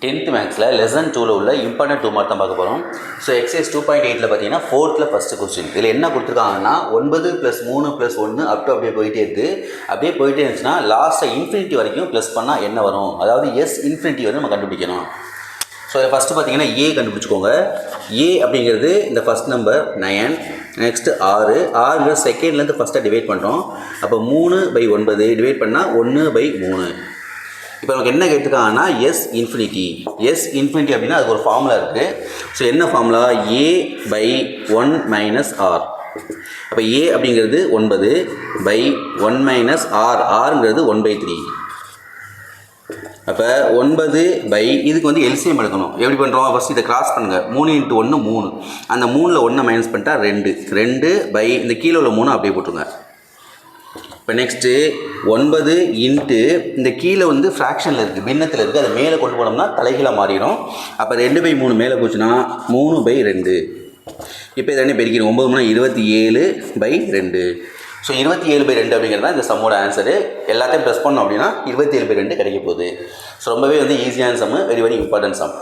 10th மேக்ஸில் lesson 2ல் உள்ள இம்பார்ட்டன்ட் 2 மார்க் தான் பார்க்க போகிறோம். ஸோ எக்ஸைஸ் 2.8ல் பார்த்தீங்கன்னா 4th ஃபஸ்ட்டு கொஸ்டின். இதில் என்ன கொடுத்துருக்காங்கன்னா 9 + 3 + 1 அப்படியே போயிட்டே இருக்குது. அப்படியே போயிட்டே இருந்துச்சுன்னா லாஸ்ட்டாக இன்ஃபினிட்டி வரைக்கும் ப்ளஸ் பண்ணால் என்ன வரும், அதாவது எஸ் இன்ஃபினிட்டி வந்து நம்ம கண்டுபிடிக்கணும். ஸோ இதை ஃபஸ்ட்டு பார்த்தீங்கன்னா ஏ கண்டுபிடிச்சிக்கோங்க. ஏ அப்படிங்கிறது இந்த ஃபஸ்ட் நம்பர் 9, நெக்ஸ்ட்டு 6 செகண்ட்லேருந்து ஃபஸ்ட்டாக டிவைட் பண்ணுறோம். அப்போ 3/9 டிவைட் பண்ணால் 1/3. இப்போ நமக்கு என்ன கேட்டிருக்காங்கன்னா எஸ் இன்ஃபினிட்டி அப்படின்னா அதுக்கு ஒரு ஃபார்முலா இருக்குது. ஸோ என்ன ஃபார்முலா, a/1 - r. அப்போ a அப்படிங்கிறது 9/1 - r, rங்கிறது 1/3. அப்போ 9 இதுக்கு வந்து எல்சிஎம் எடுக்கணும். எப்படி பண்ணுறோம், ஃபஸ்ட் இதை கிராஸ் பண்ணுங்கள். 3 × 1 3, அந்த 3ல் 1 மைனஸ் பண்ணிட்டா 2 இந்த கீழே உள்ள 3 அப்படியே போட்டுருங்க. இப்போ நெக்ஸ்ட்டு 9 இன்ட்டு இந்த கீழே வந்து ஃப்ராக்ஷனில் இருக்குது, பின்னத்தில் இருக்குது, அதை மேலே கொண்டு போனோம்னா தலைகீழாக மாறிடும். அப்போ 2/3 மேலே போச்சுன்னா 3/2. இப்போ இதை பெருக்கிறோம். 9 × 27/2. ஸோ 27/2 அப்படிங்கிறது தான் இந்த சம்மோட ஆன்சரு. எல்லாத்தையும் ப்ளஸ் பண்ணோம் அப்படின்னா 27/2 கிடைக்க போகுது. ஸோ ரொம்பவே வந்து ஈஸியான சம்மு, வெரி இம்பார்ட்டன்ட் சம்.